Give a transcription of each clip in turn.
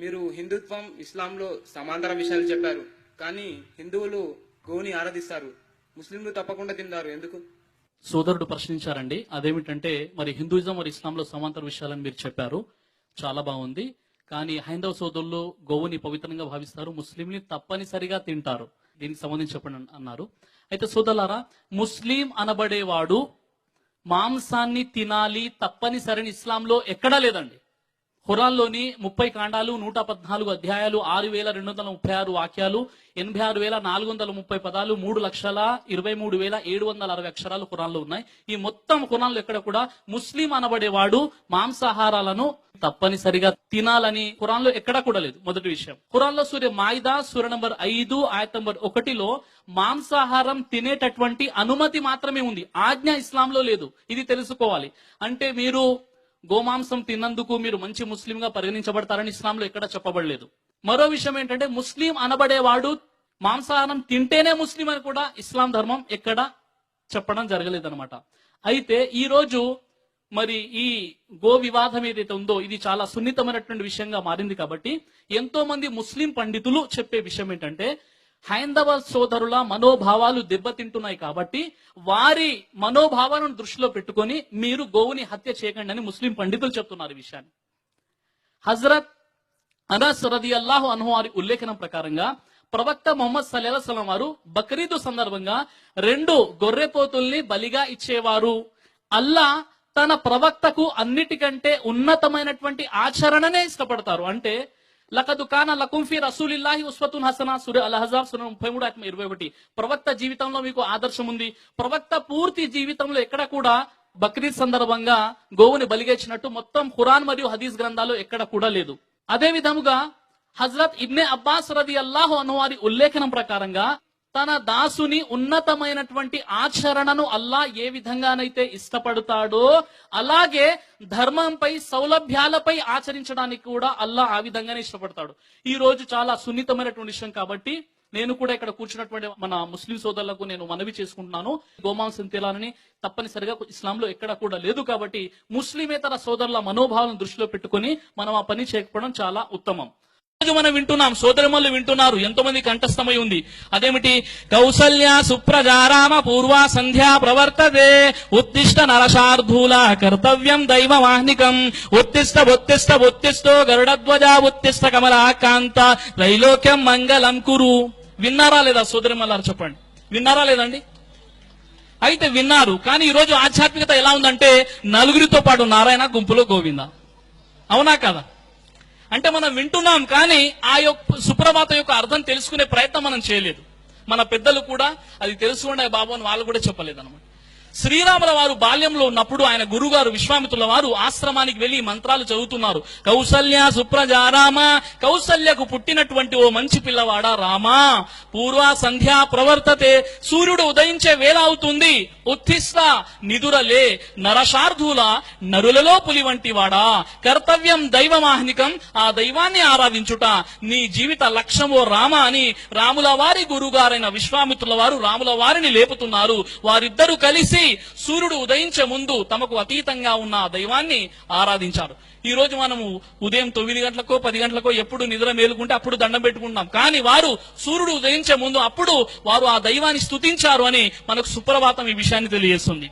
మీరు హిందుత్వం ఇస్లాంలో సమాంతర విషయాలు చెప్పారు, కానీ హిందువులు గోవుని ఆరాధిస్తారు, ముస్లింలు తప్పకుండా తింటారు, ఎందుకు? సోదరుడు ప్రశ్నించారండి. అదేమిటంటే మరి హిందూయిజం మరి ఇస్లాంలో సమాంతర విషయాలని మీరు చెప్పారు, చాలా బాగుంది. కానీ హైందవ సోదరులు గోవుని పవిత్రంగా భావిస్తారు, ముస్లింని తప్పనిసరిగా తింటారు. దీనికి సంబంధించి చెప్పండి అన్నారు. అయితే సోదరులారా, ముస్లిం అనబడేవాడు మాంసాన్ని తినాలి తప్పనిసరిని ఇస్లాంలో ఎక్కడా లేదండి. ఖురాన్లోని 30 కాండాలు, 114 అధ్యాయాలు, 6236 వాక్యాలు, 86,430 పదాలు, 3,23,760 అక్షరాలు ఖురాన్లో ఉన్నాయి. ఈ మొత్తం ఖురాన్లో ఎక్కడ కూడా ముస్లిం అనబడేవాడు మాంసాహారాలను తప్పనిసరిగా తినాలని ఖురాన్లో ఎక్కడా కూడా లేదు. మొదటి విషయం, ఖురాన్లో మాయిదా సూర నంబర్ 5 ఆయత్ నంబర్ 1లో మాంసాహారం తినేటటువంటి అనుమతి మాత్రమే ఉంది, ఆజ్ఞ ఇస్లాంలో లేదు. ఇది తెలుసుకోవాలి. అంటే మీరు గోమాంసం తిన్నందుకు మీరు మంచి ముస్లింగా పరిగణించబడతారని ఇస్లాంలో ఎక్కడ చెప్పబడలేదు. మరో విషయం ఏంటంటే, ముస్లిం అనబడేవాడు మాంసాహారం తింటేనే ముస్లిం అని కూడా ఇస్లాం ధర్మం ఎక్కడ చెప్పడం జరగలేదన్నమాట. అయితే ఈ రోజు మరి ఈ గో వివాదం ఏదైతే ఉందో ఇది చాలా సున్నితమైనటువంటి విషయంగా మారింది. కాబట్టి ఎంతో మంది ముస్లిం పండితులు చెప్పే విషయం ఏంటంటే, హైందవ సోదరుల మనోభావాలు దెబ్బతింటున్నాయి కాబట్టి వారి మనోభావాలను దృష్టిలో పెట్టుకొని మీరు గోవుని హత్య చేయకండి అని ముస్లిం పండితులు చెప్తున్నారు ఈ విషయాన్ని. హజరత్ అనస్ రదియల్లాహు అన్హు వారి ఉల్లేఖనం ప్రకారంగా ప్రవక్త ముహమ్మద్ సల్లల్లాహు అలైహి వసల్లం వారు బక్రీదు సందర్భంగా 2 గొర్రెపోతుల్ని బలిగా ఇచ్చేవారు. అల్లా తన ప్రవక్తకు అన్నిటికంటే ఉన్నతమైనటువంటి ఆచరణనే ఇష్టపడతారు. అంటే లకదు కాన లకుం ఫీ రసూలిల్లాహి ఉస్వతున్ హసనా సూర అల్ అహ్జాబ్ సూర 33:21. ప్రవక్త జీవితంలో మీకు ఆదర్శం ఉంది. ప్రవక్త పూర్తి జీవితంలో ఎక్కడ కూడా బక్రీద్ సందర్భంగా గోవుని బలిగా ఇచ్చినట్టు మొత్తం ఖురాన్ మరియు హదీస్ గ్రంథాలు ఎక్కడ కూడా లేదు. అదే విధముగా హజరత్ ఇబ్నే అబ్బాస్ రదియల్లాహు అన్హు వారి ఉల్లేఖనం ప్రకారంగా తన దాసుని ఉన్నతమైనటువంటి ఆచరణను అల్లా ఏ విధంగానైతే ఇష్టపడతాడో అలాగే ధర్మంపై సౌలభ్యాలపై ఆచరించడానికి కూడా అల్లా ఆ విధంగానే ఇష్టపడతాడు. ఈ రోజు చాలా సున్నితమైనటువంటి విషయం కాబట్టి నేను కూడా ఇక్కడ కూర్చున్నటువంటి మన ముస్లిం సోదరులకు నేను మనవి చేసుకుంటున్నాను, గోమాంసం తినాలని తప్పనిసరిగా ఇస్లాంలో ఎక్కడ కూడా లేదు. కాబట్టి ముస్లిమేతర సోదరుల మనోభావాలను దృష్టిలో పెట్టుకుని మనం ఆ పని చేయకపోవడం చాలా ఉత్తమం. మనం వింటున్నాం, సోదరిమల్లు వింటున్నారు, ఎంతో మంది కంఠస్థమై ఉంది. అదేమిటి? కౌసల్య సుప్రజారామ పూర్వా సంధ్యా ప్రవర్తతే ఉత్తిష్ట నరశార్ధూల కర్తవ్యం దైవవాహ్నికం ఉత్తిష్ట ఉత్తిష్ట ఉత్తిష్టో గరుడధ్వజా ఉత్తిష్ట కమలాకాంత త్రైలోక్యం మంగళం కురు. విన్నారా లేదా సోదరిమల్లారు? చెప్పండి, విన్నారా లేదండి? అయితే విన్నారు. కానీ ఈ రోజు ఆధ్యాత్మికత ఎలా ఉందంటే, నలుగురితో పాటు నారాయణ, గుంపులో గోవింద. అవునా కదా? అంటే మనం వింటున్నాం కానీ ఆ యొక్క సుప్రభాతం యొక్క అర్థం తెలుసుకునే ప్రయత్నం మనం చేయలేదు. మన పెద్దలు కూడా అది తెలుసుకునే బాబు అని వాళ్ళు కూడా చెప్పలేదు అనమాట. శ్రీరాముల వారు బాల్యంలో ఉన్నప్పుడు ఆయన గురుగారు విశ్వామిత్రుల వారు ఆశ్రమానికి వెళ్లి మంత్రాలు చదువుతున్నారు. కౌసల్య సుప్రజారామ, కౌసల్యకు పుట్టినటువంటి ఓ మంచి పిల్లవాడా రామా, పూర్వ సంధ్యా ప్రవర్తతే, సూర్యుడు ఉదయించే వేళ అవుతుంది, ఉత్తిష్ట నిదురలే, నరశార్ధుల నరులలో పులి వంటి వాడా, కర్తవ్యం దైవమాహ్నికం, ఆ దైవాన్ని ఆరాధించుట నీ జీవిత లక్ష్యమో రామ అని రాముల వారి గురుగారైన విశ్వామిత్రుల వారు రాముల వారిని లేపుతున్నారు. వారిద్దరూ కలిసి సూర్యుడు ఉదయించే ముందు తమకు అతీతంగా ఉన్న ఆ దైవాన్ని ఆరాధించారు. ఈ రోజు మనము ఉదయం 9 గంటలకో 10 గంటలకో ఎప్పుడు నిద్ర మేలుకుంటే అప్పుడు దండం పెట్టుకుంటాం. కానీ వారు సూర్యుడు ఉదయించే ముందు అప్పుడు వారు ఆ దైవాన్ని స్తుతించారు అని మనకు సుప్రభాతం ఈ విషయాన్ని తెలియజేస్తుంది.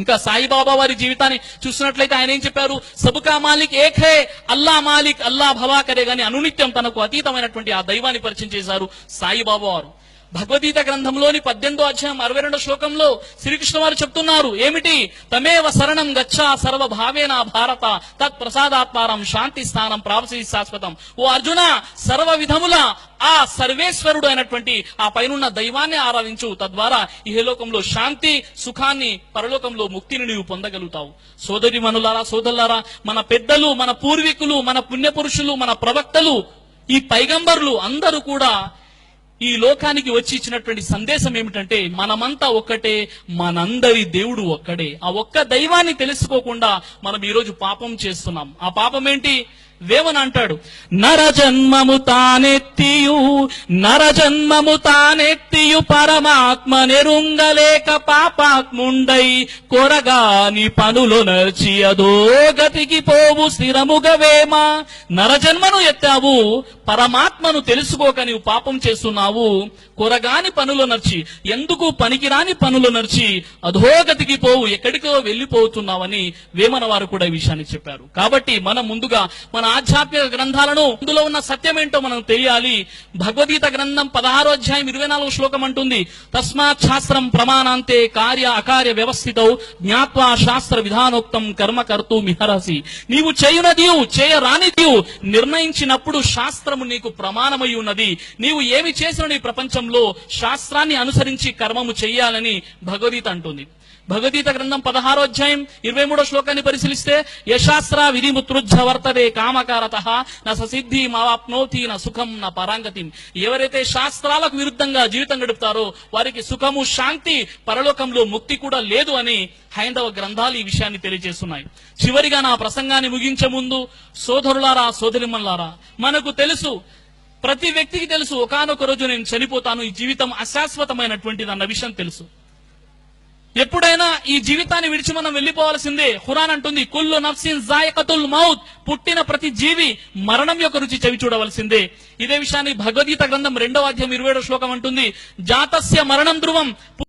ఇంకా సాయిబాబా వారి జీవితాన్ని చూసినట్లయితే ఆయన ఏం చెప్పారు? సబుకా మాలిక్ ఏక్ హై, అల్లా మాలిక్ అల్లా భవా కరే గాని అనునిత్యం తనకు అతీతమైనటువంటి ఆ దైవాన్ని పరిచయం చేశారు సాయిబాబా వారు. భగవద్గీత గ్రంథంలోని 18వ అధ్యాయం 62వ శ్లోకంలో శ్రీకృష్ణ వారు చెప్తున్నారు ఏమిటి? తమేవ శరణం గచ్చా సర్వభావేన భారత తత్ ప్రసాదాత్మారం శాంతి స్థానం ప్రాప్సి శాశ్వతం. ఓ అర్జున, సర్వ విధముల ఆ సర్వేశ్వరుడు అయినటువంటి ఆ పైనున్న దైవాన్ని ఆరాధించు, తద్వారా ఇహలోకంలో శాంతి సుఖాన్ని, పరలోకంలో ముక్తిని నీవు పొందగలుగుతావు. సోదరి మనులారా, సోదరులారా, మన పెద్దలు, మన పూర్వీకులు, మన పుణ్యపురుషులు, మన ప్రవక్తలు, ఈ పైగంబర్లు అందరూ కూడా ఈ లోకానికి వచ్చి ఇచ్చినటువంటి సందేశం ఏమిటంటే, మనమంతా ఒక్కటే, మనందరి దేవుడు ఒక్కడే. ఆ ఒక్క దైవాన్ని తెలుసుకోకుండా మనం ఈ రోజు పాపం చేస్తున్నాం. ఆ పాపం ఏంటి? వేమన అంటాడు, నరజన్మము తానెత్తియు పరమాత్మ నెరుంగలేక పాపాత్ముండై కొరగాని పనులు నర్చి అదో గతికి పోవు స్థిరముగవేమ. నరజన్మను ఎత్తావు, పరమాత్మను తెలుసుకోక నీవు పాపం చేస్తున్నావు, కొరగాని పనులు నర్చి, ఎందుకు పనికిరాని పనులు నర్చి అధోగతికి పోవు, ఎక్కడికో వెళ్లిపోతున్నావని వేమన వారు కూడా ఈ విషయాన్ని చెప్పారు. కాబట్టి మనం ముందుగా మన ఆధ్యాత్మిక గ్రంథాలను, అందులో ఉన్న సత్యం ఏంటో మనం తెలియాలి. భగవద్గీత గ్రంథం 16వ అధ్యాయం 24వ శ్లోకం అంటుంది, తస్మాత్ శాస్త్రం ప్రమాణాంతే కార్య అకార్య వ్యవస్థితౌ జ్ఞాత్వా శాస్త్ర విధానోక్తం కర్మ కర్తూ మిహరసి. నీవు చేయునదియు చేయరానిదియు నిర్ణయించినప్పుడు శాస్త్రము నీకు ప్రమాణమై ఉన్నది. నీవు ఏమి చేసిన నీ ప్రపంచంలో శాస్త్రాన్ని అనుసరించి కర్మము చెయ్యాలని భగవద్గీత అంటుంది. భగవద్గీత గ్రంథం 16వ అధ్యాయం 23వ శ్లోకాన్ని పరిశీలిస్తే, యశాస్త్ర విధిముత్రుజ్జ వర్తదే కామకారతః న ససిద్ధి మావాప్నోతి న సుఖం న పరాంగతిం. ఎవరైతే శాస్త్రాలకు విరుద్ధంగా జీవితం గడుపుతారో వారికి సుఖము, శాంతి, పరలోకంలో ముక్తి కూడా లేదు అని హైందవ గ్రంథాలు ఈ విషయాన్ని తెలియజేస్తున్నాయి. చివరిగా నా ప్రసంగాన్ని ముగించే ముందు సోదరులారా, సోదరిమల్లారా, మనకు తెలుసు, ప్రతి వ్యక్తికి తెలుసు, ఒకానొక రోజు నేను చనిపోతాను, ఈ జీవితం అశాశ్వతమైనటువంటిది అన్న విషయం తెలుసు. ఎప్పుడైనా ఈ జీవితాన్ని విడిచి మనం వెళ్లిపోవాల్సిందే. ఖురాన్ అంటుంది, కుల్లు నఫ్సిన్ జాయికతుల్ మౌత్, పుట్టిన ప్రతి జీవి మరణం యొక్క రుచి చవి చూడవలసిందే. ఇదే విషయాన్ని భగవద్గీత గ్రంథం 2వ అధ్యాయం 27వ శ్లోకం అంటుంది, జాతస్య మరణం ధ్రువం.